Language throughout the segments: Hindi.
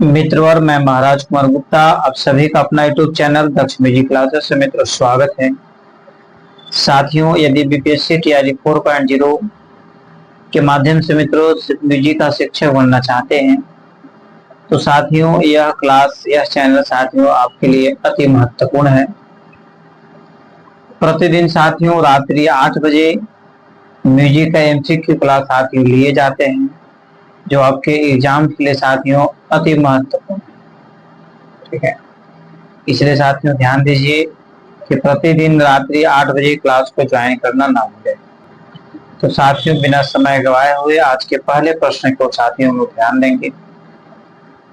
मित्र और मैं महाराज कुमार गुप्ता, आप सभी का अपना यूट्यूब चैनल दक्ष म्यूजिक क्लासेस से मित्रों स्वागत है। साथियों, यदि बीपीएससी टीआरई 4.0 के माध्यम से मित्रों म्यूजिक का शिक्षक बनना चाहते हैं तो साथियों यह चैनल साथियों आपके लिए अति महत्वपूर्ण है। प्रतिदिन साथियों रात्रि 8 बजे म्यूजिक का एमसीक्यू क्लास साथियों लिए जाते हैं जो आपके एग्जाम के लिए साथियों अति महत्वपूर्ण, ठीक है। इसलिए साथियों ध्यान दीजिए कि प्रतिदिन रात्रि 8 बजे क्लास को ज्वाइन करना ना भूलें। तो साथियों बिना समय गवाए हुए आज के पहले प्रश्न को साथियों लोग ध्यान देंगे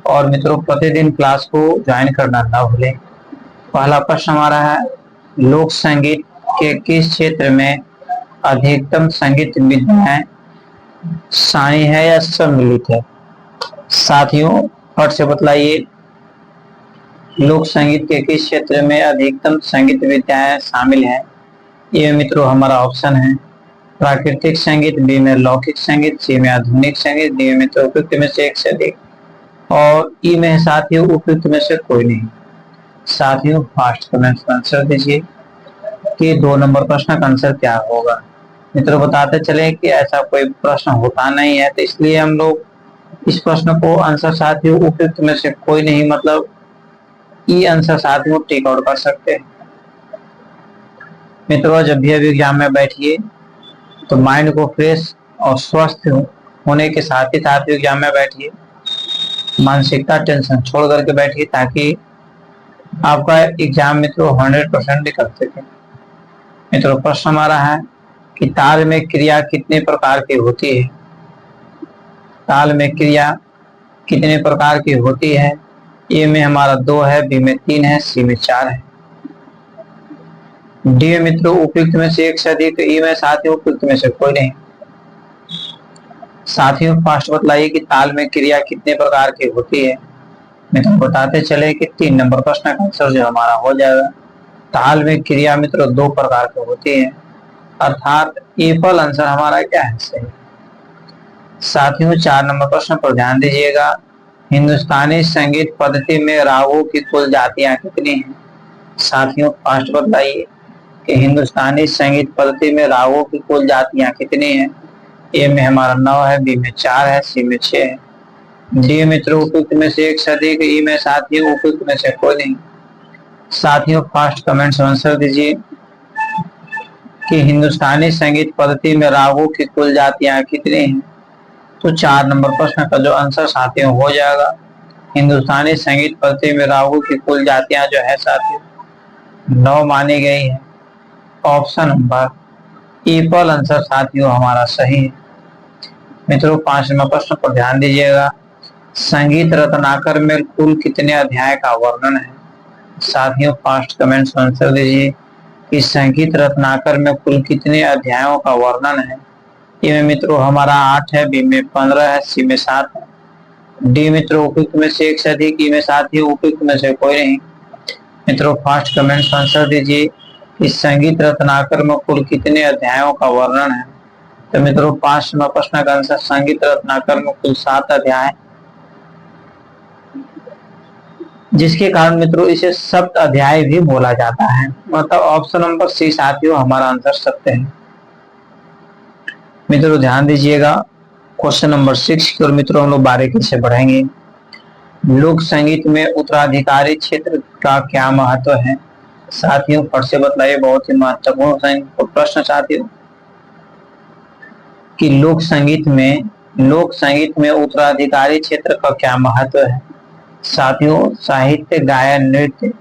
और मित्रों प्रतिदिन क्लास को ज्वाइन करना ना भूलें। पहला प्रश्न हमारा है, लोक संगीत के किस क्षेत्र में अधिकतम संगीत विधाएं शानी है या सम्मिलित है? साथियों फट से बतलाइए, लोक संगीत के किस क्षेत्र में अधिकतम संगीत विधाएं शामिल हैं? ये मित्रों हमारा ऑप्शन है प्राकृतिक संगीत, बी में लौकिक संगीत, सी में आधुनिक संगीत, डी में मित्रों उपयुक्त में से एक से अधिक और ई में साथियों उपयुक्त में से कोई नहीं। साथियों फास्ट कमेंट आंसर दीजिए कि 2 नंबर प्रश्न का आंसर क्या होगा। मित्रों बताते चले कि ऐसा कोई प्रश्न होता नहीं है, तो इसलिए हम लोग इस प्रश्न को आंसर साथियों उपयुक्त में से कोई नहीं मतलब ई आंसर साथियों टिक आउट कर सकते हैं। मित्रों जब भी अभी एग्जाम में बैठिए तो माइंड को फ्रेश और स्वस्थ होने के साथ ही एग्जाम में बैठिए, मानसिकता टेंशन छोड़ करके बैठिए ताकि आपका एग्जाम मित्रों 100% निकल सके। मित्रों प्रश्न हमारा है कि ताल में क्रिया कितने प्रकार की होती है? ताल में क्रिया कितने प्रकार की होती है? ए में हमारा 2 है, बी में 3 है, सी में 4 है, डी में मित्रों उपयुक्त में से एक से अधिक, ई में साथियों उपयुक्त में से कोई नहीं। साथियों फास्ट बतलाइए कि ताल में क्रिया कितने प्रकार की होती है। मित्रों बताते चले कि 3 नंबर प्रश्न का आंसर जो हमारा हो जाएगा, ताल में क्रिया मित्रों 2 प्रकार की होती है, अर्थात एपल आंसर हमारा क्या है सही। साथियों 4 नंबर प्रश्न पर ध्यान दीजिएगा, हिंदुस्तानी संगीत पद्धति में रागों की कुल जातियां कितनी हैं? साथियों फास्ट बताइए कि हिंदुस्तानी संगीत पद्धति में रागों की कुल जातियां कितनी हैं? ए में हमारा 9 है, बी में 4 है, सी में 6 है, डी मित्रों उपयुक्त में से एक से अधिक, ई में साथियों उपयुक्त में से कोई नहीं। साथियों फास्ट कमेंट्स आंसर दीजिए कि हिंदुस्तानी संगीत पद्धति में रागों की कुल जातियां कितनी हैं? तो 4 नंबर प्रश्न का जो आंसर साथियों हो जाएगा, हिंदुस्तानी संगीत पद्धति में रागों की कुल जातियां जो है साथियों 9 मानी गई है। ऑप्शन नंबर एपल आंसर साथियों हमारा सही है। मित्रों 5 नंबर प्रश्न पर ध्यान दीजिएगा, संगीत रत्नाकर में कुल कितने अध्याय का वर्णन है? साथियों फास्ट कमेंट्स आंसर दीजिए कि संगीत रत्नाकर में कुल कितने अध्यायों का वर्णन है। ए में मित्रों हमारा 8 है, बी में 15 है, सी में 7 है, डी मित्रों उपयुक्त में से एक से अधिक, ई में साथियों उपयुक्त में से कोई नहीं। मित्रों फास्ट कमेंट्स आंसर दीजिए कि संगीत रत्नाकर में कुल कितने अध्यायों का वर्णन है। तो मित्रों 5 नंबर प्रश्न का आंसर संगीत रत्नाकर में कुल 7 अध्याय, जिसके कारण मित्रों इसे सप्त अध्याय भी बोला जाता है। मतलब ऑप्शन नंबर सी साथियों हमारा आंसर सत्य है। मित्रों ध्यान दीजिएगा क्वेश्चन नंबर 6 की ओर मित्रों हम लोग बारीकी से बढ़ेंगे। लोक संगीत में उत्तराधिकारी क्षेत्र का क्या महत्व है? साथियों फट से बतलाइए, बहुत ही महत्वपूर्ण प्रश्न साथियों कि लोक संगीत में उत्तराधिकारी क्षेत्र का क्या महत्व है? साथियों साहित्य, गायन, नृत्य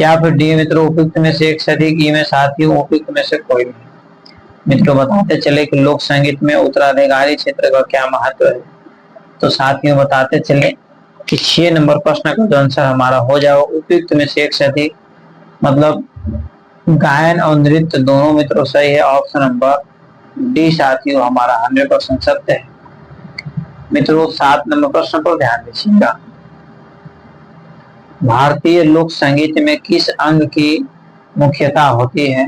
या फिर डी मित्रों उपयुक्त में से एक से अधिक, ई में साथियों उपयुक्त में से कोई नहीं। मित्रों बताते चले कि लोक संगीत में उत्तराधिकारी क्षेत्र का क्या महत्व है। तो साथियों बताते चले कि 6 नंबर प्रश्न का जो आंसर हमारा हो जाएगा उपयुक्त में से एक से अधिक, मतलब गायन और नृत्य दोनों मित्रों सही है। ऑप्शन नंबर डी साथियों हमारा 100% सत्य है। मित्रों 7 नंबर प्रश्न पर ध्यान दीजिएगा, भारतीय लोक संगीत में किस अंग की मुख्यता होती है?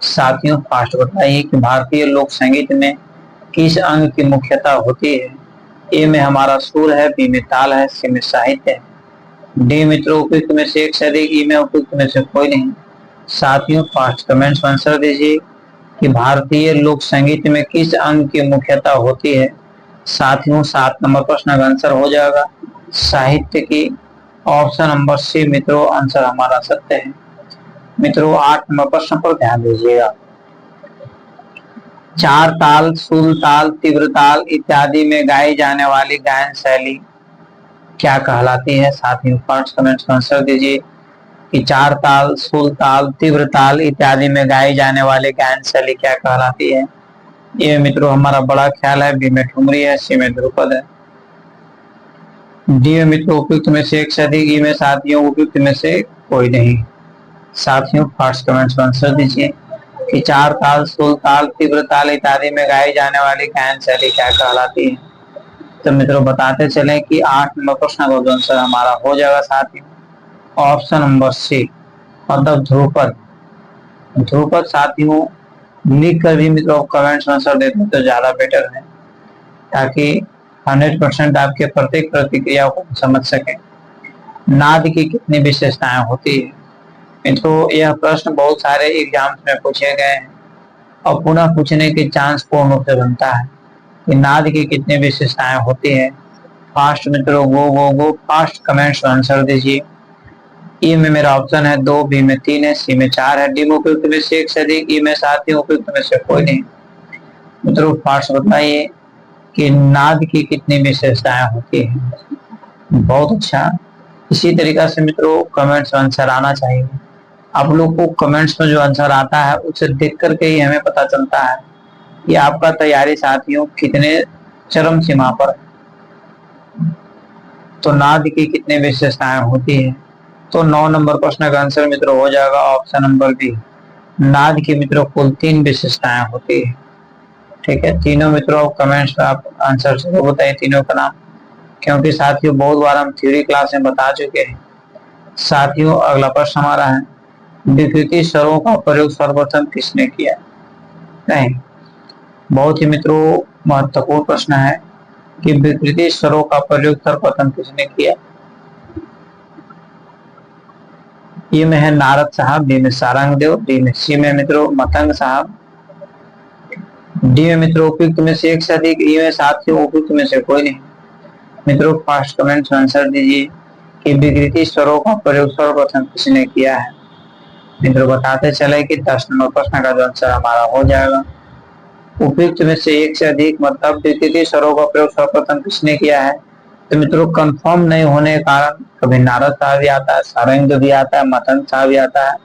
साथियों फास्ट बताइए कि भारतीय लोक संगीत में किस अंग की मुख्यता होती है। ए में हमारा सुर है, बी में ताल है, सी में साहित्य है। डी मित्रों उपयुक्त में से एक से अधिक, ई में उपयुक्त में से कोई नहीं। साथियों फास्ट कमेंट्स आंसर दीजिए कि भारतीय लोक संगीत में किस अंग की मुख्यता होती है। साथियों 7 नंबर प्रश्न का आंसर हो जाएगा साहित्य की, ऑप्शन नंबर सी मित्रों आंसर हमारा सत्य है। मित्रों 8 नंबर प्रश्न पर ध्यान दीजिएगा। चार ताल, सुर ताल, तीव्र ताल इत्यादि में गाई जाने वाली गायन शैली क्या कहलाती है। साथियों फर्स्ट कमेंट्स का आंसर दीजिए कि चार ताल, सुर ताल, तीव्र ताल इत्यादि में गाई जाने वाली गायन शैली क्या कहलाती है। ये मित्रों हमारा बड़ा ख्याल है, बी में ठुमरी है, सी में ध्रुपद है। डी में मित्रों उपयुक्त में से एक से अधिक, ई में साथियों उपयुक्त में से कोई नहीं। साथियों फर्स्ट कमेंट्स का आंसर दीजिए कि चार ताल, सुर ताल, तीव्र ताल इत्यादि में गाई जाने वाली गायन शैली क्या कहलाती है। तो मित्रों बताते चले कि 8 नंबर प्रश्न का आंसर हमारा हो जाएगा साथियों ऑप्शन नंबर सी मतलब ध्रुपद। ध्रुपद साथियों लिख कर भी मित्रों कमेंट्स आंसर देते तो ज्यादा बेटर है, ताकि 100% आपके प्रत्येक प्रतिक्रिया को समझ सके। नाद की कितनी विशेषताएं होती है। तो यह प्रश्न बहुत सारे एग्जाम्स में पूछे गए हैं और पुनः पूछने के चांस पूर्ण रूप से बनता है कि नाद की कितनी विशेषताएं होती है। फास्ट मित्रों गो फास्ट कमेंट्स आंसर दीजिए। ई में मेरा ऑप्शन है 2, बी में 3 है, सी में 4 है, डी में उपयुक्त में से एक से अधिक, ई में 7 है, उपयुक्त में से कोई नहीं। मित्रों फास्ट बताइए कि नाद की कितनी विशेषताएं होती है। बहुत अच्छा, इसी तरीका से मित्रों कमेंट्स आंसर आना चाहिए। आप लोग को कमेंट्स में जो आंसर आता है उसे देख करके ही हमें पता चलता है कि आपका तैयारी साथियों कितने चरम सीमा पर। तो नाद की कितनी विशेषताएं होती है। तो 9 नंबर प्रश्न का आंसर मित्रों हो जाएगा ऑप्शन नंबर बी। नाद की मित्रों कुल 3 विशेषताएं होती है। ठीक है, तीनों मित्रों कमेंट्स में आप आंसर जरूर बताइए तीनों का नाम, क्योंकि साथियों बहुत बार हम थ्योरी क्लास में बता चुके हैं। साथियों अगला प्रश्न हमारा है विकृति स्वरों का प्रयोग सर्वप्रथम किसने किया। नहीं, बहुत ही मित्रों महत्वपूर्ण प्रश्न है कि विकृति स्वरों का प्रयोग सर्वप्रथम किसने किया। ये में है नारद साहब, बी में सारंगदेव, डी में सी में मित्रों मतंग साहब, डी में मित्रों उपयुक्त में से एक से अधिक, ई में साथियों उपयुक्त में से कोई नहीं। मित्रों फास्ट कमेंट आंसर दीजिए कि विकृति स्वरों का प्रयोग सर्वप्रथम किसने किया है। मित्रों बताते चले कि 10 नंबर प्रश्न का जो आंसर हमारा हो जाएगा उपयुक्त में से एक से अधिक मतलब विकृति स्वरों का प्रयोग सर्वप्रथम किसने किया है। तो मित्रों कंफर्म नहीं होने के कारण कभी नारद साहब भी आता है, सारंग भी आता है, मतंग साहब भी आता है,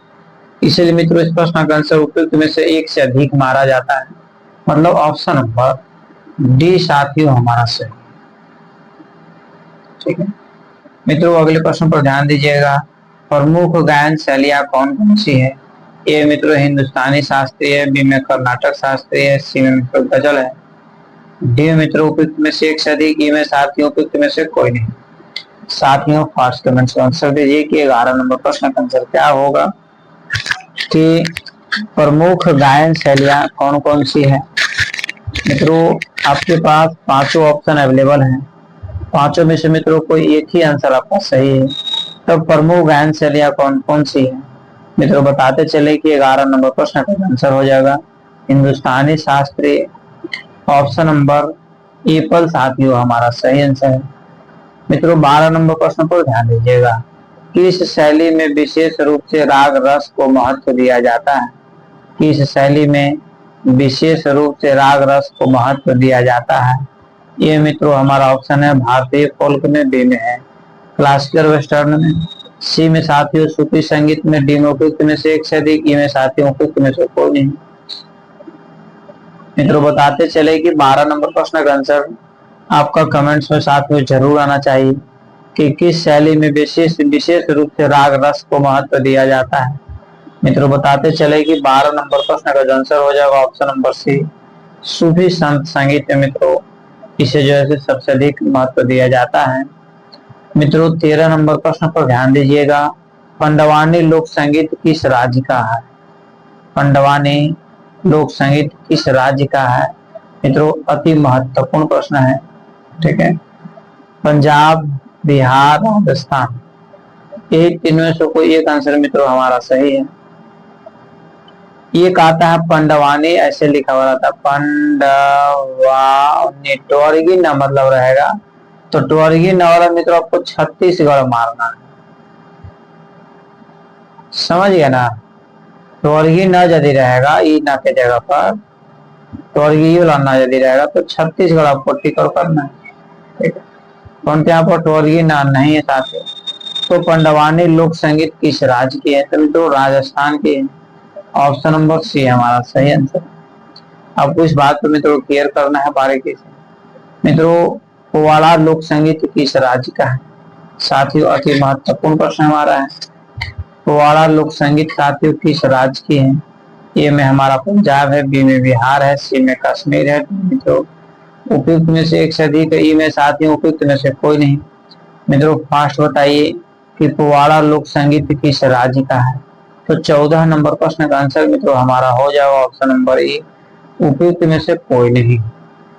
इसलिए मित्रों इस प्रश्न का आंसर उपयुक्त में से एक से अधिक मारा जाता है, मतलब ऑप्शन नंबर डी साथियों हमारा सही। ठीक है मित्रों अगले प्रश्न पर ध्यान दीजिएगा। प्रमुख गायन शैलियां कौन कौन सी है। ए मित्रों हिंदुस्तानी शास्त्रीय, बी में कर्नाटक शास्त्रीय, सी में मित्रों गजल है, डी मित्रों उपयुक्त में से एक से अधिक, ई में साथियों उपयुक्त में से कोई नहीं। साथियों फास्ट कमेंट्स का आंसर दीजिए कि 11 नंबर प्रश्न का आंसर क्या होगा कि प्रमुख गायन शैलियां कौन कौन सी है। मित्रों आपके पास पांचों ऑप्शन अवेलेबल हैं, पांचों में से मित्रों कोई एक ही आंसर आपका सही है। तो प्रमुख गायन शैलियां कौन कौन सी है मित्रों बताते चले कि 11 नंबर प्रश्न का आंसर हो जाएगा हिंदुस्तानी शास्त्रीय, ऑप्शन नंबर एपल साथियों हमारा सही आंसर है। मित्रों 12 नंबर प्रश्न पर ध्यान दीजिएगा किस शैली में विशेष रूप से राग रस को महत्व दिया जाता है। किस शैली में विशेष रूप से राग रस को महत्व दिया जाता है। ये मित्रों हमारा ऑप्शन है भारतीय फोल्क में, बी में है क्लासिकल वेस्टर्न में, सी में साथियों सूफी संगीत में, डी में उपयुक्त में से एक से अधिक, ई में साथियों उपयुक्त में से कोई नहीं। मित्रों बताते चले कि 12 नंबर प्रश्न का आंसर आपका कमेंट्स में साथ में जरूर आना चाहिए कि किस शैली में विशेष रूप से राग रस को महत्व दिया जाता है। मित्रों बताते चले कि 12 नंबर प्रश्न का आंसर हो जाएगा ऑप्शन नंबर सी सूफी संत संगीत में मित्रों इसे जो है सबसे अधिक महत्व दिया जाता है। मित्रों 13 नंबर प्रश्न पर ध्यान दीजिएगा पंडवानी लोक संगीत किस राज्य का है। पंडवानी लोक संगीत किस राज्य का है। मित्रों अति महत्वपूर्ण प्रश्न है ठीक है, पंजाब, बिहार, राजस्थान, ये इनमें से कोई एक आंसर मित्रों हमारा सही है। एक आता है पंडवानी, ऐसे लिखा हुआ था पंडवानी, टोरगी न मतलब रहेगा, तो टोरगी न वाला मित्रों आपको छत्तीसगढ़ मारना है, समझ गया ना। टोरगी न यदि रहेगा ई न के जगह पर टोरगी वाला न यदि रहेगा तो छत्तीसगढ़ आपको टिकट करना है, ठीक है। परंतु यहाँ पर टोरगी न नहीं है साथ ही। तो पंडवानी लोक संगीत किस राज्य की है, तो मित्रों राजस्थान की है। ऑप्शन नंबर सी है हमारा सही आंसर। आपको इस बात को मित्रों क्लियर करना है बारीकी से। मित्रों पोवाड़ा लोक संगीत किस राज्य का है, साथियों अति महत्वपूर्ण प्रश्न हमारा है। पोवाड़ा लोक संगीत साथियों किस राज्य की है, ए में हमारा पंजाब है, बी में बिहार है, सी में कश्मीर है। मित्रों उपयुक्त में से एक से अधिक, ई में साथियों उपयुक्त में से कोई नहीं। मित्रों फास्ट बताइए कि पोवाड़ा लोक संगीत किस राज्य का है, तो 14 नंबर प्रश्न का आंसर मित्रों हमारा हो जाएगा ऑप्शन नंबर ए, उपयुक्त में से कोई नहीं,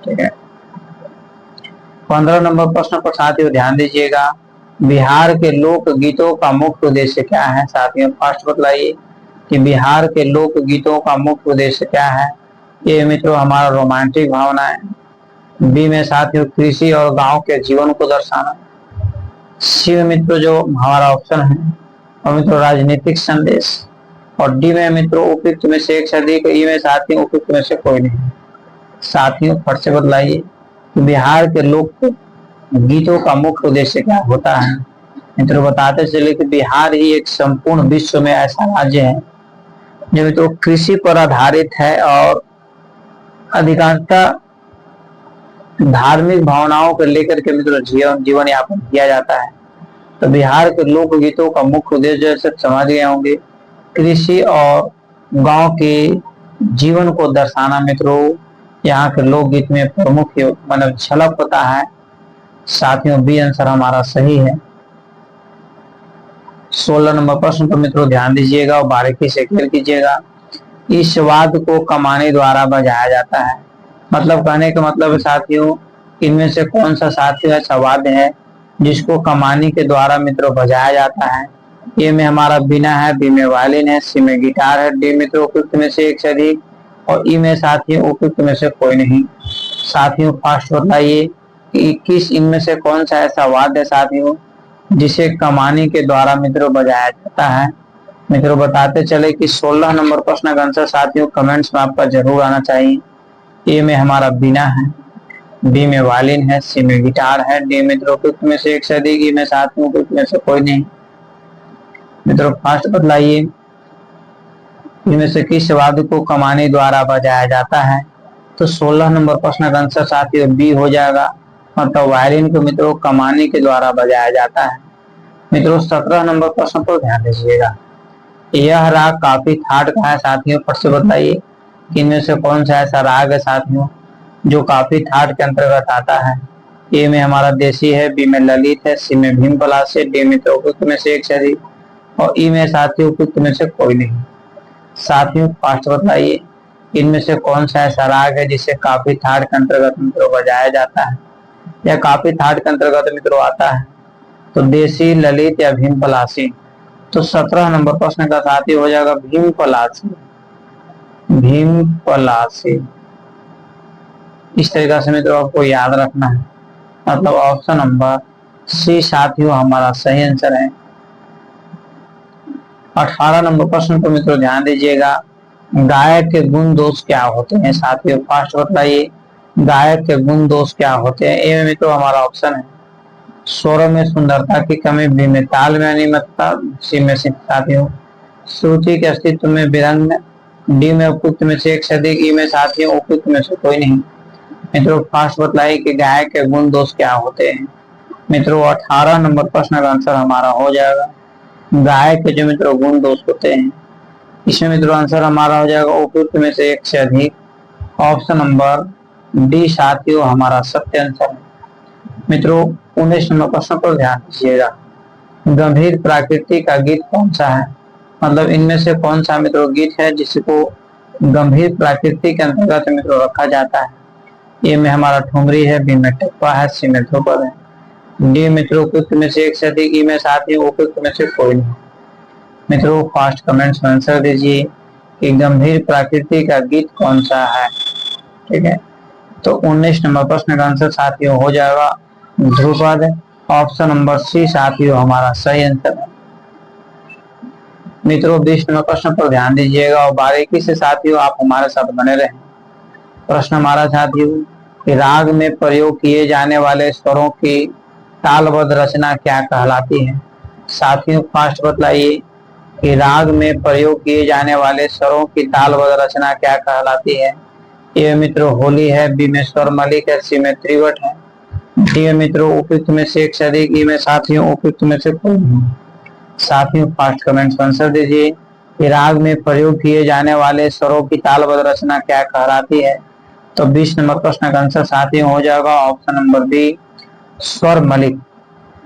ठीक है। 15 नंबर प्रश्न पर साथियों ध्यान दीजिएगा, बिहार के लोक गीतों का मुख्य उद्देश्य क्या है, साथियों फास्ट बतलाइए कि बिहार के लोक गीतों का मुख्य उद्देश्य क्या है। ये मित्रों हमारा रोमांटिक भावना है, बी में साथियों कृषि और गांव के जीवन को दर्शाना, सी में मित्रों जो हमारा ऑप्शन है और मित्रों राजनीतिक संदेश, और डी में मित्रों उपयुक्त में से एक से अधिक, ई में साथियों उपयुक्त में से कोई नहीं। साथियों फट से बतलाइए बिहार के लोक गीतों का मुख्य उद्देश्य क्या होता है। मित्रों बताते चले कि बिहार ही एक संपूर्ण विश्व में ऐसा राज्य है जो मित्रों कृषि पर आधारित है और अधिकांशतः धार्मिक भावनाओं को लेकर के मित्रों जीवन यापन किया जाता है। तो बिहार के लोक गीतों का मुख्य उद्देश्य जैसे समझ गए होंगे, कृषि और गांव के जीवन को दर्शाना। मित्रों यहाँ के लोकगीत में प्रमुख मतलब झलक होता है। साथियों बी आंसर हमारा सही है। 16 नंबर प्रश्न पर मित्रों ध्यान दीजिएगा और बारीकी से क्लियर कीजिएगा। इस वाद को कमानी द्वारा बजाया जाता है, मतलब कहने का मतलब है साथियों इनमें से कौन सा साथियों ऐसा वाद्य है जिसको कमानी के द्वारा मित्रों बजाया जाता है। ए में हमारा बीना है, बी में वायलिन है, सी में गिटार है, डी मित्रों उपयुक्त में से एक से अधिक, और ई में साथियों उपयुक्त में से कोई नहीं। साथियों फास्ट बताइए कि किस इनमें से कौन सा ऐसा वाद्य है साथियों जिसे कमानी के द्वारा मित्रों बजाया जाता है। मित्रों बताते चले कि 16 नंबर प्रश्न का आंसर साथियों कमेंट्स में आपका जरूर आना चाहिए। ए में हमारा बीना है, बी में वायलिन है, सी में गिटार है, डी मित्रों उपयुक्त में से एक से अधिक, ई में साथियों उपयुक्त में से कोई नहीं। मित्रों फास्ट बतलाइए इनमें से किस वाद्य को कमानी द्वारा बजाया जाता है, तो 16 नंबर प्रश्न का आंसर साथियों बी हो जाएगा, मतलब वायलिन को मित्रों कमानी के द्वारा बजाया जाता है। मित्रों 17 नंबर प्रश्न पर ध्यान दीजिएगा, यह राग काफी ठाट का है साथियों, फट से बताइए इनमें से कौन सा ऐसा राग है साथियों जो काफी ठाट के अंतर्गत आता है। ए में हमारा देसी है, बी में ललित है, सी में भीम पलाश है, डी में तो उपयुक्त में से एक से अधिक, और ई में साथियों उपयुक्त में से कोई नहीं। साथियों फास्ट बताइए इनमें से कौन सा ऐसा राग है जिसे काफी ठाट के अंतर्गत मित्रों बजाया जाता है या काफी ठाट के अंतर्गत मित्रों आता है, तो देसी, ललित या भीम पलासी। तो 17 नंबर प्रश्न का साथी हो जाएगा भीम पलासी, भीम पलासी। इस तरीके से मित्रों आपको याद रखना है, मतलब ऑप्शन नंबर सी साथियों हमारा सही आंसर है। 18 नंबर प्रश्न पर मित्रों ध्यान दीजिएगा, गायक के गुण दोष क्या होते हैं साथियों फास्ट बताइए गायक के गुण दोष क्या होते हैं। ए में मित्रों हमारा ऑप्शन है स्वरों में सुंदरता की कमी, बी में ताल में अनियमितता, सी में साथियों श्रुति के अस्तित्व में विरंग, डी में उपयुक्त में से एक से अधिक, ई में साथियों उपयुक्त में से कोई नहीं। मित्रों फास्ट बतलाइए कि गायक के गुण दोष क्या होते हैं। मित्रों 18 नंबर प्रश्न का आंसर हमारा हो जाएगा गायक के जो मित्रों गुण दोष होते हैं। इसमें मित्रों आंसर हमारा हो जाएगा उपयुक्त में से एक से अधिक, ऑप्शन नंबर डी साथियों हमारा सत्य आंसर है। मित्रों 19 नंबर प्रश्न पर ध्यान दीजिएगा, गंभीर प्रकृति का गीत कौन सा है, मतलब इनमें से कौन सा मित्रों गीत है जिसको गंभीर प्रकृति के अंतर्गत मित्रों रखा जाता है। ए में हमारा ठुमरी है, बी में टप्पा है, सी में ध्रुपद है। डी मित्रों उपयुक्त में से एक से अधिक, ई में साथ ही उपयुक्त में से कोई नहीं। मित्रों फास्ट कमेंट्स में आंसर दीजिए कि गंभीर प्रकृति का गीत कौन सा है। ठीक है, तो 19 नंबर प्रश्न का आंसर साथियों हो जाएगा ध्रुपद। ऑप्शन नंबर सी साथियों हमारा सही आंसर है। मित्रों 20 नंबर प्रश्न पर ध्यान दीजिएगा और बारीकी से साथियों आप हमारे साथ बने रहें। प्रश्न हमारा साथियों कि राग में प्रयोग किए जाने वाले स्वरों की तालबद्ध रचना क्या कहलाती है। साथियों फास्ट बतलाइए कि राग में प्रयोग किए जाने वाले स्वरों की तालबद्ध रचना क्या कहलाती है। ए मित्रों होली है, बी में स्वर मलिक है, सी में त्रिवट है। डी मित्रों उपयुक्त में से एक से अधिक, ई में साथियों उपयुक्त में से कोई नहीं। साथियों फास्ट कमेंट्स आंसर दीजिए कि राग में प्रयोग किए जाने वाले स्वरों की तालबद्ध रचना क्या कहलाती है। तो 20 नंबर प्रश्न का आंसर साथियों हो जाएगा ऑप्शन नंबर बी स्वर मलिक।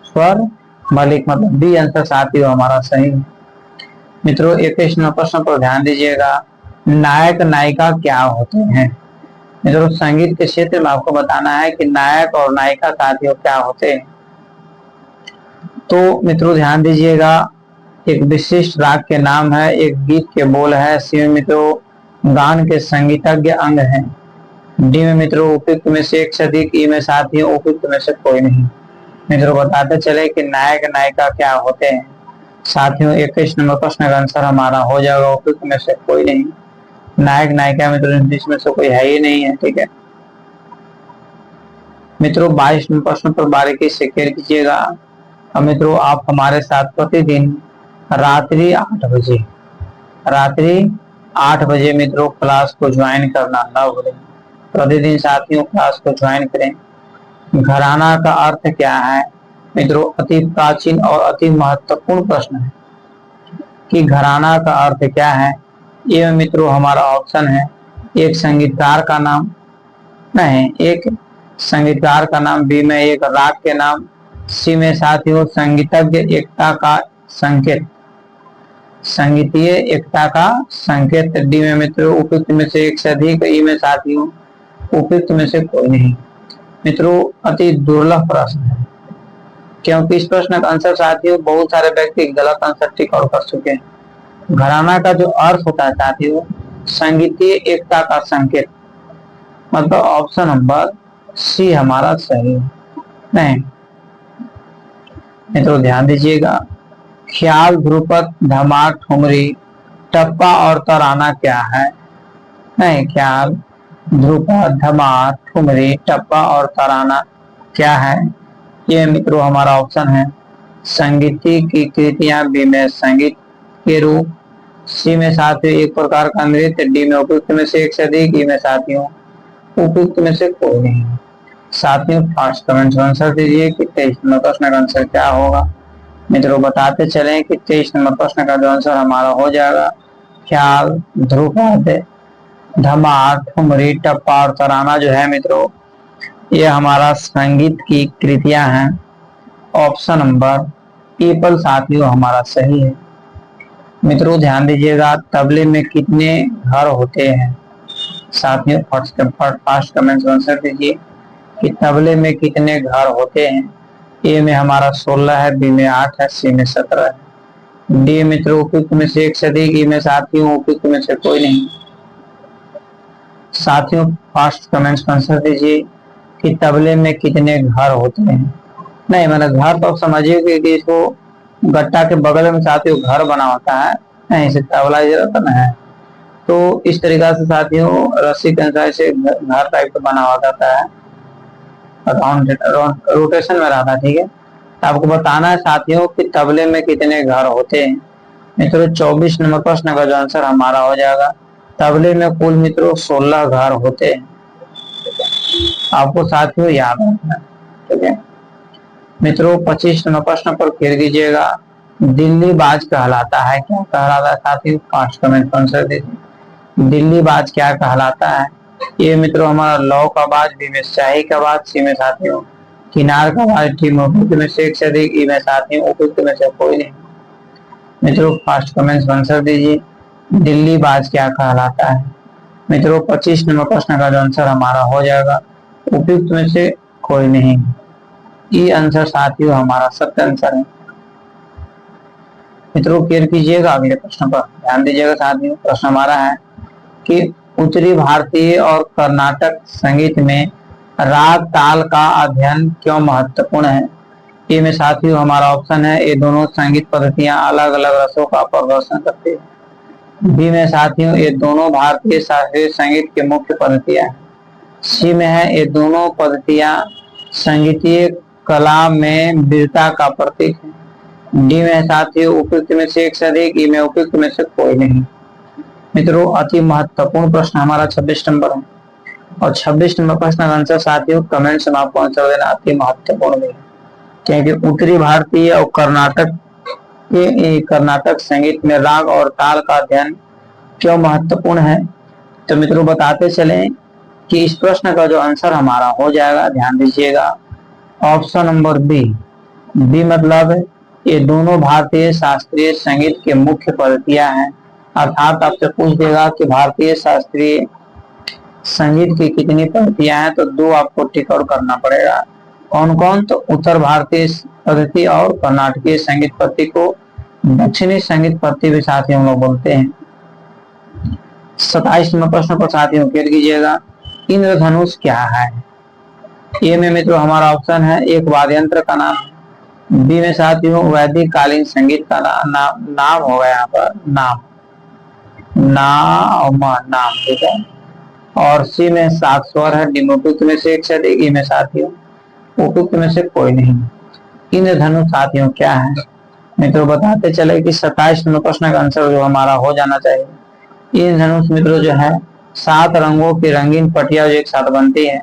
स्वर मलिक मतलब बी आंसर साथियों हमारा सही है। मित्रों 21 नंबर प्रश्न पर ध्यान दीजिएगा, नायक नायिका क्या होते हैं। मित्रों संगीत के क्षेत्र में आपको बताना है कि नायक और नायिका साथियों क्या होते हैं। तो मित्रों ध्यान दीजिएगा, एक विशिष्ट राग के नाम है, एक गीत के बोल है, सी में मित्रों गान के संगीतज्ञ अंग हैं। डी में मित्रों उपयुक्त में से एक से अधिक, ई में साथियों उपयुक्त में से कोई नहीं। मित्रों बताते चले कि नायक नायिका क्या होते हैं। साथियों 21 नंबर प्रश्न का आंसर हमारा हो जाएगा उपयुक्त में से कोई नहीं। नायक नायिका मित्रों इसमें से कोई है ही नहीं है। ठीक है मित्रों 22 नंबर प्रश्न पर बारीकी से केयर कीजिएगा। अब मित्रों आप हमारे साथ प्रतिदिन रात्रि 8 बजे मित्रों क्लास को ज्वाइन करना न भूलें। प्रतिदिन साथियों क्लास को ज्वाइन करें। घराना का अर्थ क्या है। मित्रों अति प्राचीन और अति महत्वपूर्ण प्रश्न है कि घराना का अर्थ क्या है। ये मित्रों हमारा ऑप्शन है एक संगीतकार का नाम, नहीं एक संगीतकार का नाम, बी में एक राग के नाम, सी में साथियों संगीतज्ञ एकता का संकेत, संगीतीय एकता का संकेत। डी में मित्रों उपयुक्त में से एक से अधिक, ई में साथियों उपयुक्त में से कोई नहीं। मित्रों अति दुर्लभ प्रश्न है क्योंकि इस प्रश्न का आंसर साथियों बहुत सारे व्यक्ति गलत आंसर टिक आउट कर चुके हैं। घराना का जो अर्थ होता है साथियों संगीतीय एकता का संकेत, मतलब ऑप्शन नंबर सी हमारा सही नहीं। मित्रों ध्यान दीजिएगा, ख्याल, ध्रुपद, धमार, ठुमरी, टप्पा और तराना क्या है। नहीं, ख्याल, ध्रुपद, धमार, ठुमरी, टप्पा और तराना क्या है। ये मित्रों हमारा ऑप्शन है संगीती की कृतियां, बी में संगीत के रूप, सी में साथियों एक प्रकार का नृत्य, डी में उपयुक्त में से एक से अधिक, ई में साथियों उपयुक्त में से कोई नहीं। साथियों फास्ट कमेंट आंसर दीजिए कि 23 नंबर प्रश्न का आंसर क्या होगा। मित्रों बताते चले कि 23 नंबर प्रश्न का जो आंसर हमारा हो जाएगा ख्याल, ध्रुपद, धमार, ठुमरी, टप्पा और तराना जो है मित्रों ये हमारा संगीत की कृतियां हैं। ऑप्शन नंबर पीपल साथियों हमारा सही है। मित्रों ध्यान दीजिएगा, तबले में कितने घर होते हैं। साथियों फास्ट कमेंट आंसर दीजिए कि तबले में कितने घर होते हैं। ए में हमारा 16 है, बी में 8 है, सी में 17 है। डी मित्रों उपयुक्त में से एक से अधिक, ई में साथियों उपयुक्त में से कोई नहीं। साथियों फास्ट कमेंट्स आंसर दीजिए कि तबले में कितने घर होते हैं। नहीं मतलब घर तो समझिए कि इसको गट्टा के बगल में साथियों घर बना होता है, नहीं इसे तबला रहता है। तो इस तरीका से साथियों रस्सी के अनुसार से घर टाइप का बना हुआ रहता है, रोटेशन में रहता है। ठीक है, तो आपको बताना है साथियों कि तबले में कितने घर होते हैं। मित्रों 24 नंबर प्रश्न का जो आंसर हमारा हो जाएगा तबले में कुल मित्रों 16 घर होते हैं। आपको साथियों याद रखना। ठीक है मित्रों 25 नंबर प्रश्न पर फिर कीजिएगा, दिल्ली बाज कहलाता है, क्या कहलाता है साथियों। फास्ट कमेंट आंसर दीजिए, दिल्ली बाज क्या कहलाता है। ये मित्रों हमारा लौ का बाज, बी में शाही का बाज, सी में साथियों किनार का बाज, डी में उपयुक्त में से एक से अधिक, ई में साथियों उपयुक्त में से कोई नहीं। मित्रों फास्ट कमेंट्स आंसर दीजिए, दिल्ली बाज क्या कहलाता है। मित्रों 25 नंबर प्रश्न का जो आंसर हमारा हो जाएगा उपयुक्त में से कोई नहीं। ये आंसर साथियों हमारा सत्य आंसर है। मित्रों क्लियर कीजिएगा, अगले प्रश्न पर ध्यान दीजिएगा साथियों। प्रश्न हमारा है कि उत्तरी भारतीय और कर्नाटक संगीत में राग ताल का अध्ययन क्यों महत्वपूर्ण है। ये में साथियों हमारा ऑप्शन है, ये दोनों संगीत पद्धतियां अलग अलग रसों का प्रदर्शन करती है। बी में साथियों ये दोनों भारतीय शास्त्रीय संगीत की मुख्य पद्धतियां हैं। सी में है ये दोनों पद्धतियां संगीतीय कला में वीरता का प्रतीक है। डी में साथियों उपयुक्त में से एक से अधिक, ई में उपयुक्त में से कोई नहीं। मित्रों अति महत्वपूर्ण प्रश्न हमारा 26 नंबर है और 26 नंबर प्रश्न का आंसर साथियों कमेंट में आपको आंसर देना अति महत्वपूर्ण है, क्योंकि उत्तरी भारतीय और कर्नाटक संगीत में राग और ताल का अध्ययन क्यों महत्वपूर्ण है। तो मित्रों बताते चलें कि इस प्रश्न का जो आंसर हमारा हो जाएगा, ध्यान दीजिएगा, ऑप्शन नंबर बी। बी मतलब ये दोनों भारतीय शास्त्रीय संगीत के मुख्य पद्धतियां हैं। अर्थात आपसे पूछ देगा कि भारतीय शास्त्रीय संगीत की कितनी पद्धतियां हैं, तो 2 आपको टिक आउट करना पड़ेगा। कौन कौन, तो उत्तर भारतीय पद्धति और कर्नाटकीय संगीत पद्धति को दक्षिणी संगीत पद्धति भी साथियों हम लोग बोलते हैं। 27 नंबर प्रश्न पर साथियों क्लियर कीजिएगा, इंद्रधनुष क्या है। ए में मित्रों हमारा ऑप्शन है एक वाद्य यंत्र का नाम है। बी में साथियों वैदिक कालीन संगीत का नाम होगा, यहाँ पर नाम ठीक है। और सी में 7 स्वर है। डी में उपयुक्त में से एक से अधिक, ई में साथियों उपयुक्त में से कोई नहीं। इंद्रधनुष साथियों क्या है। मित्रों बताते चले कि 27 नंबर प्रश्न का आंसर जो हमारा हो जाना चाहिए। इंद्रधनुष मित्रों जो है 7 रंगों की रंगीन पट्टियां जो एक साथ बनती है,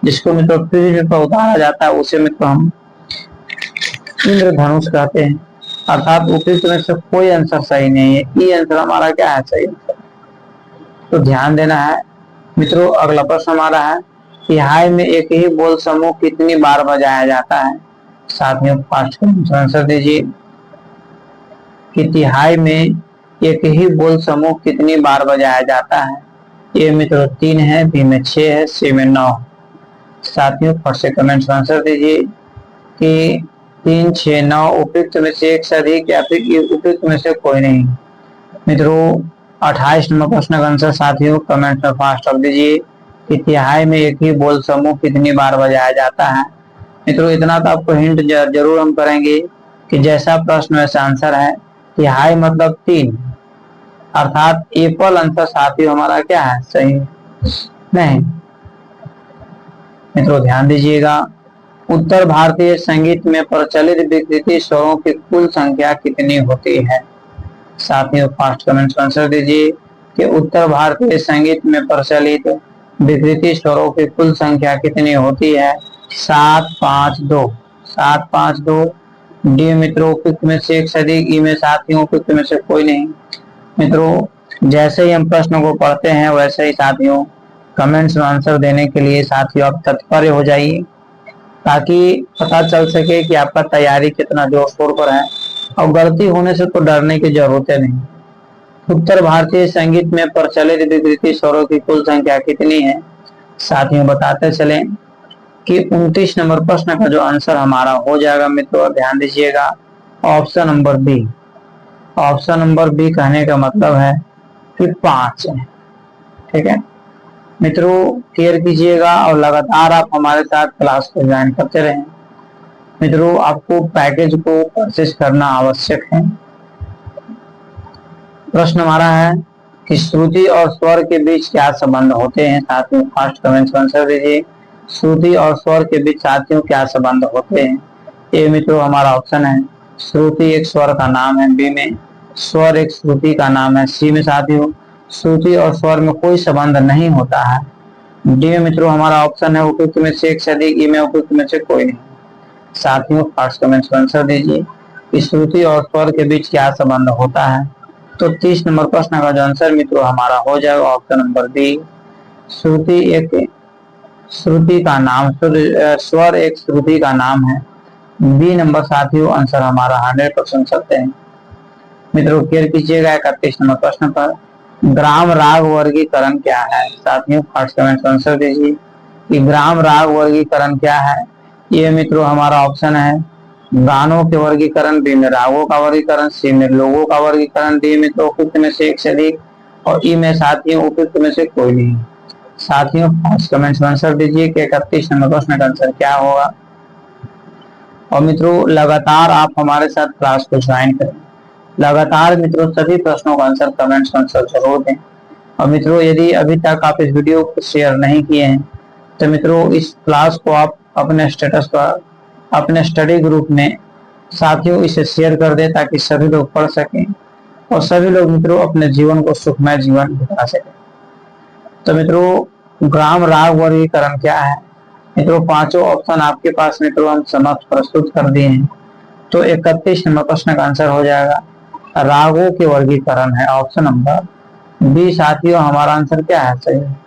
जिसको मित्रों पृथ्वी पर उतारा जाता है, उसे मित्रों हम इंद्रधनुष कहते हैं। अर्थात उपयुक्त में से कोई आंसर सही नहीं है। ये आंसर हमारा क्या है, सही आंसर। तो ध्यान देना है मित्रों। अगला प्रश्न हमारा है, तिहाई में एक ही बोल समूह कितनी बार बजाया जाता है। साथियों फास्ट आंसर दीजिए कि तिहाई में एक ही बोल समूह कितनी बार बजाया जाता है। ए मित्रों 3 है, बी में 6 है, सी में 9। साथियों फट से कमेंट आंसर दीजिए कि 3, 6, 9 उपयुक्त में से एक से अधिक या फिर उपयुक्त में से कोई नहीं। मित्रों 28 नंबर प्रश्न का आंसर साथियों कमेंट में फास्ट कर दीजिए कि तिहाई में एक ही बोल समूह कितनी बार बजाया जाता है। मित्रों इतना तो आपको हिंट जरूर हम करेंगे कि जैसा प्रश्न वैसा आंसर है। तिहाई मतलब 3, अर्थात एप्पल आंसर साथियों हमारा क्या है, सही नहीं। मित्रों ध्यान दीजिएगा, उत्तर भारतीय संगीत में प्रचलित विकृति स्वरों की कुल संख्या कितनी होती है। साथियों फास्ट कमेंट आंसर दीजिए कि उत्तर भारतीय संगीत में प्रचलित विकृति स्वरों की कुल संख्या कितनी होती है। 7, 5, 2। 7, 5, 2। डी मित्रों उपयुक्त में से एक से अधिक, ई में साथियों उपयुक्त में से कोई नहीं। मित्रों जैसे ही हम प्रश्न को पढ़ते हैं वैसे ही साथियों कमेंट्स में आंसर देने के लिए साथियों आप तत्पर हो जाइए, ताकि पता चल सके कि आपका तैयारी कितना जोर शोर पर है। और गलती होने से तो डरने की जरूरत नहीं। उत्तर भारतीय संगीत में प्रचलित विकृति स्वरों की कुल संख्या कितनी है। साथियों बताते चलें कि 29 नंबर प्रश्न का जो आंसर हमारा हो जाएगा मित्रों, ध्यान दीजिएगा, option number B. Option number B कहने का मतलब है कि 5 है। ठीक है मित्रों क्लियर कीजिएगा और लगातार आप हमारे साथ क्लास को ज्वाइन करते रहें। मित्रों आपको पैकेज को परचेज करना आवश्यक है। प्रश्न हमारा है कि श्रुति और स्वर के बीच क्या संबंध होते हैं। साथियों फास्ट कमेंट आंसर दीजिए, श्रुति और स्वर के बीच साथियों क्या संबंध होते हैं। ए मित्रों हमारा ऑप्शन है श्रुति एक स्वर का नाम है। बी में स्वर एक श्रुति का नाम है। सी में साथियों श्रुति और स्वर में कोई संबंध नहीं होता है। डी में मित्रों हमारा ऑप्शन है उपयुक्त में से एक से अधिक, ई में उपयुक्त में से कोई नहीं। साथियों फास्ट कमेंट आंसर दीजिए कि श्रुति और स्वर के बीच क्या संबंध होता है। तो 30 नंबर प्रश्न का जो आंसर मित्रों हमारा हो जाएगा ऑप्शन नंबर बी, श्रुति एक श्रुति का नाम, स्वर एक श्रुति का नाम है। बी नंबर साथियों आंसर हमारा 100% सत्य है। मित्रों क्लियर कीजिएगा 31 नंबर प्रश्न पर ग्राम राग वर्गीकरण क्या है। साथियों फास्ट कमेंट आंसर दीजिए कि ग्राम राग वर्गीकरण क्या है। ये मित्रों हमारा ऑप्शन है गानों के वर्गीकरण, बी में रागों का वर्गीकरण, सी में लोगों का वर्गीकरण, डी मित्रों उपयुक्त में से एक से अधिक, और ई में साथियों उपयुक्त में से कोई नहीं। साथियों फास्ट कमेंट्स में आंसर दीजिए कि 31 नंबर प्रश्न का आंसर क्या होगा। और मित्रों लगातार आप हमारे साथ क्लास को ज्वाइन करें, लगातार मित्रों सभी प्रश्नों का आंसर कमेंट्स में आंसर जरूर दें। और मित्रों यदि अभी तक आप इस वीडियो को शेयर नहीं किए हैं तो मित्रों इस क्लास को आप अपने स्टेटस पर, अपने स्टडी ग्रुप में साथियों इसे शेयर कर दें ताकि सभी लोग पढ़ सकें और सभी लोग मित्रों अपने जीवन को सुखमय जीवन बिता सकें। तो मित्रों ग्राम राग वर्गीकरण क्या है। मित्रों पांचों ऑप्शन आपके पास मित्रों हम समक्ष प्रस्तुत कर दिए हैं। तो 31 नंबर प्रश्न का आंसर हो जाएगा रागों के वर्गीकरण है ऑप्शन नंबर बी। साथियों हमारा आंसर क्या है, सही है।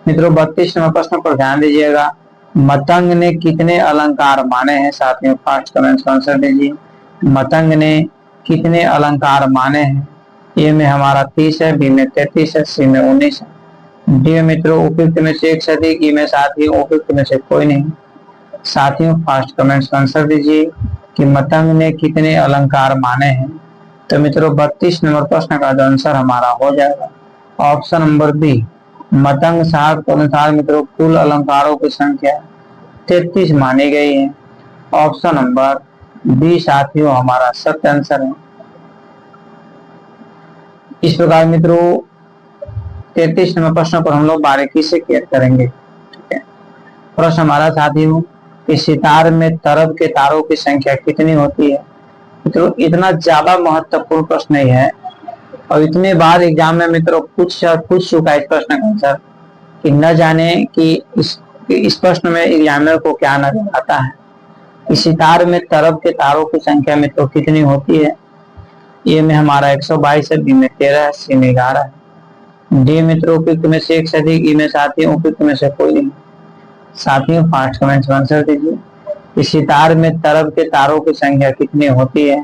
मित्रों 32 नंबर प्रश्न पर ध्यान दीजिएगा, मतंग ने कितने अलंकार माने हैं। साथियों फास्ट कमेंट्स का आंसर दीजिए, मतंग ने कितने अलंकार माने हैं। ए में हमारा 30 है, बी में 33 है, सी में 19 है, डी मित्रों उपयुक्त में से एक से अधिक, ई में साथियों उपयुक्त में से कोई नहीं। साथियों फास्ट कमेंट्स का आंसर दीजिए कि मतंग ने कितने अलंकार माने हैं। तो मित्रों 32 नंबर प्रश्न का आंसर हमारा हो जाएगा ऑप्शन नंबर बी। मतंग साहब के अनुसार मित्रों कुल अलंकारों की संख्या 33 मानी गई है। ऑप्शन नंबर बी साथियों हमारा सत्य आंसर है। इस प्रकार मित्रों 33 नंबर प्रश्न पर हम लोग बारीकी से क्लियर करेंगे। ठीक है, प्रश्न हमारा साथियों इस सितार में तरफ के तारों की संख्या कितनी होती है। मित्रों इतना ज्यादा महत्वपूर्ण प्रश्न नहीं है और इतने बार एग्जाम में मित्रों पूछ चुका इस प्रश्न का आंसर कि न जाने कि इस प्रश्न में एग्जामिनर को क्या नजर आता है। इस सितार में तरफ के तारों की संख्या मित्रों कितनी होती है। ए में हमारा 122 है, बी में 13 है, सी में 11 है, डी मित्रों उपयुक्त में से एक से अधिक, ई में साथियों उपयुक्त में से कोई नहीं। साथियों फास्ट कमेंट्स में आंसर दीजिए इस सितार में तरफ के तारों की संख्या कितनी होती है।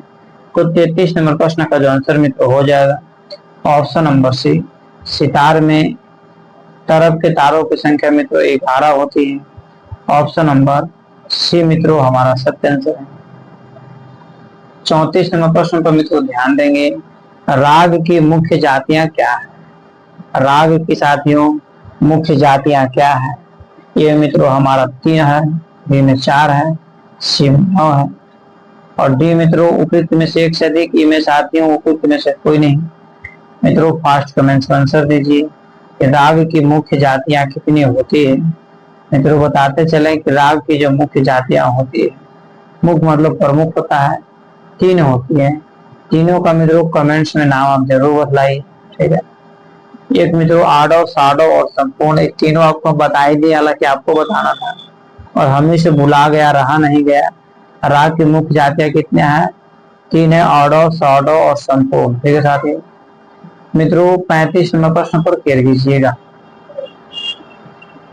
तो 33 नंबर प्रश्न का जो आंसर मित्रों हो जाएगा ऑप्शन नंबर सी। सितार में तरफ के तारों की संख्या मित्रों 11 होती है। ऑप्शन नंबर सी मित्रों हमारा सत्य आंसर है। 34 नंबर प्रश्न पर मित्रों ध्यान देंगे, राग की मुख्य जातियां क्या है। राग की साथियों मुख्य जातियां क्या है। ये मित्रों हमारा 3 है, बी में 4 है, सी में 9 है, और डी मित्रों उपयुक्त में से एक से अधिक, ई में साथियों उपयुक्त में से कोई नहीं। मित्रों फास्ट कमेंट्स का आंसर दीजिए कि राग की मुख्य जातियां कितनी होती है। मित्रों बताते चले कि राग की जो मुख्य जातियां होती है, मुख्य मतलब प्रमुख होता है, 3 होती है। तीनों का मित्रों कमेंट्स में नाम आप जरूर बतलाइए। ठीक है, एक मित्रों आडव, साडव और संपूर्ण, एक तीनों आपको बता ही दिया, हालांकि आपको बताना था और हमें से भुला गया, रहा नहीं गया। राग की मुख्य जातियां कितने हैं, 3 है, आडव, साडव और संपूर्ण। ठीक है साथियों। मित्रों 35 नंबर प्रश्न पर क्लियर कीजिएगा,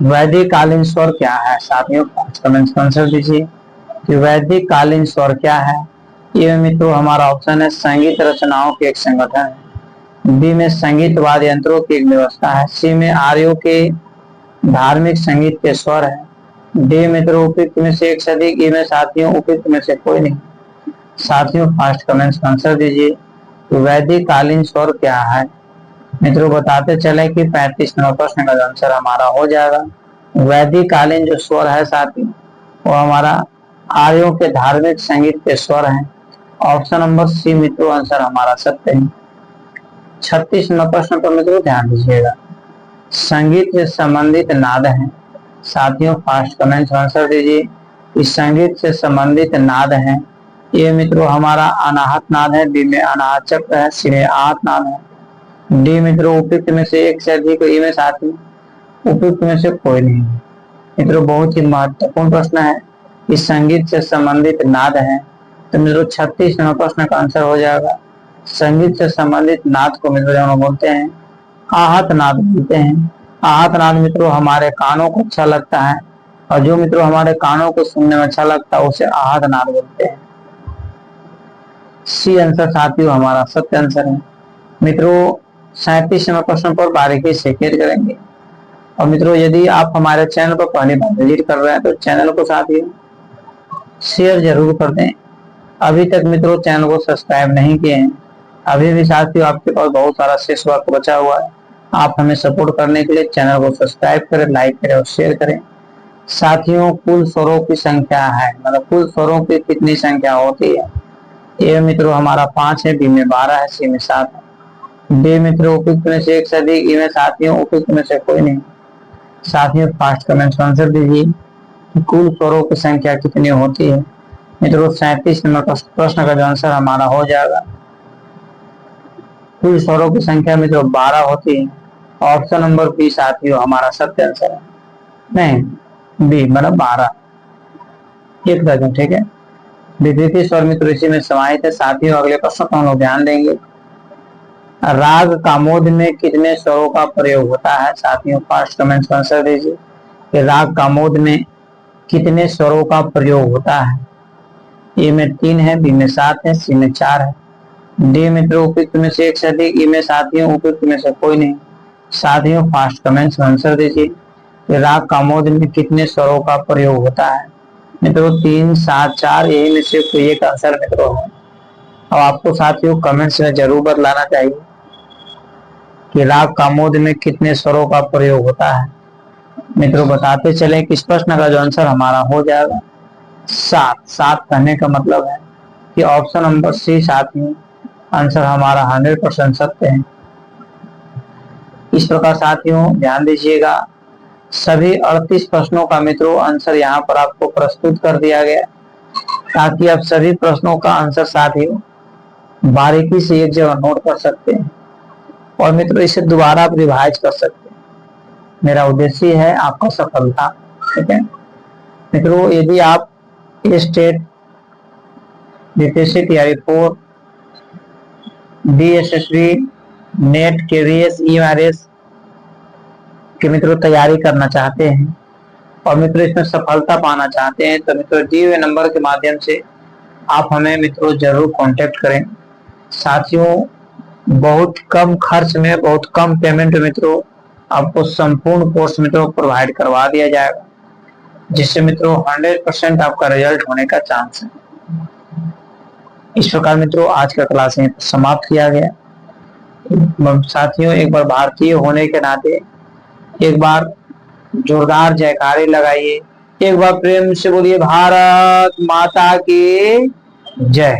वैदिक कालीन स्वर क्या है। साथियों कमेंट्स का आंसर दीजिए कि वैदिक कालीन स्वर क्या है। ये मित्रों हमारा ऑप्शन है संगीत रचनाओं के एक संगठन है, बी में संगीत वाद्य यंत्रों की एक व्यवस्था है, सी में आर्यों के धार्मिक संगीत के स्वर है, डी मित्रों उपयुक्त में से एक से अधिक, ई में साथियों उपयुक्त में से कोई नहीं। साथियों फास्ट कमेंट्स का आंसर दीजिए तो वैदिक कालीन स्वर क्या है। मित्रों बताते चले कि 35 नंबर प्रश्न का आंसर हमारा हो जाएगा वैदिक कालीन जो स्वर है साथियों वो हमारा आर्यों के धार्मिक संगीत के स्वर हैं। ऑप्शन नंबर सी मित्रों आंसर हमारा सत्य है। 36 नंबर प्रश्न पर मित्रों ध्यान दीजिएगा, संगीत से संबंधित नाद है। साथियों फास्ट कमेंट्स आंसर दीजिए इस संगीत से संबंधित नाद है। ये मित्रों हमारा अनाहत नाद है, बी में अनाहत चक्र है, सी में आहत नाद है, डी मित्रों उपयुक्त में से एक से अधिक, ई में साथियों उपयुक्त में से कोई नहीं। मित्रों बहुत ही महत्वपूर्ण प्रश्न है, इस संगीत से संबंधित नाद है। तो मित्रों 36 नंबर प्रश्न का आंसर हो जाएगा संगीत से संबंधित नाद को मित्रों हम बोलते हैं आहत नाद बोलते हैं। आहत नाद मित्रों हमारे कानों को अच्छा लगता है और जो मित्रों हमारे कानों को सुनने में अच्छा लगता है उसे आहत नाद बोलते हैं। सी आंसर साथियों हमारा सत्य आंसर है। मित्रों 37 नंबर प्रश्न पर बारीकी से क्लियर करेंगे, और मित्रों यदि आप हमारे चैनल पर पहली बार विजिट कर रहे हैं तो चैनल को साथियों शेयर जरूर कर दें। अभी तक मित्रों चैनल को सब्सक्राइब नहीं किए हैं, अभी भी साथियों आपके पास बहुत सारा शेष वक्त बचा हुआ है। आप हमें सपोर्ट करने के लिए चैनल को सब्सक्राइब करें, लाइक करें और शेयर करें। साथियों कुल स्वरों की संख्या है, मतलब कुल स्वरों की कितनी संख्या होती है? ए मित्रों हमारा 5 है, बी में 12 है, सी में 7 है। डी मित्रों उपयुक्त में से एक से अधिक, ई में साथियों उपयुक्त में से कोई नहीं। साथियों फास्ट कमेंट आंसर दीजिए कुल स्वरों की संख्या कितनी होती है। मित्रों 37 नंबर का प्रश्न का जो आंसर हमारा हो जाएगा कुल स्वरों की संख्या मित्रों 12 होती है। ऑप्शन नंबर बी साथियों हमारा सत्य आंसर है, नहीं बी मतलब 12 एक दर्जन, ठीक है। विकृति स्वर मित्रों इसी में समाहित है। साथियों अगले प्रश्न को हम लोग ध्यान देंगे, राग कामोद में कितने स्वरों का प्रयोग होता है? साथियों फास्ट कमेंट आंसर दीजिए कि राग कामोद में कितने स्वरों का प्रयोग होता है। ए में 3 है, बी में 7 है, सी में 4 है। डी मित्रों उपयुक्त में से एक से अधिक, ई में साथियों उपयुक्त में से कोई नहीं। साथियों फास्ट कमेंट्स आंसर दीजिए कि राग कामोद में कितने स्वरों का प्रयोग होता है। मित्रों 3, 7, 4 यही में से कोई एक आंसर मित्रों है। अब आपको साथियों कमेंट्स में जरूर बतलाना चाहिए कि राग कामोद में कितने स्वरों का प्रयोग होता है। मित्रों बताते चले कि इस प्रश्न का जो आंसर हमारा हो जाएगा 7। 7 कहने का मतलब है कि ऑप्शन नंबर सी साथियों आंसर हमारा 100% सत्य है। इस प्रकार साथियों ध्यान दीजिएगा, सभी 38 प्रश्नों का मित्रों आंसर यहाँ पर आपको प्रस्तुत कर दिया गया ताकि आप सभी प्रश्नों का आंसर साथियों बारीकी से एक जगह नोट कर सकते हैं और मित्रों इसे दोबारा आप रिवाइज कर सकते हैं। मेरा उद्देश्य है आपका सफलता, ठीक है मित्रों। यदि आप स्टेट बीपीएससी तैयारी 4 डीएसएसबी नेट केवीएस ईआरएस की मित्रों तैयारी करना चाहते हैं और मित्रों इसमें सफलता पाना चाहते हैं तो मित्रों दिए हुए नंबर के माध्यम से आप हमें मित्रों जरूर कांटेक्ट करें। साथियों बहुत कम खर्च में बहुत कम पेमेंट मित्रों आपको संपूर्ण कोर्स मित्रों प्रोवाइड करवा दिया जाएगा, जिससे मित्रों 100% आपका रिजल्ट होने का चांस है। इस प्रकार मित्रों आज का क्लास यहीं समाप्त किया गया। साथियों एक बार भारतीय होने के नाते एक बार जोरदार जयकारे लगाइए, एक बार प्रेम से बोलिए भारत माता की जय।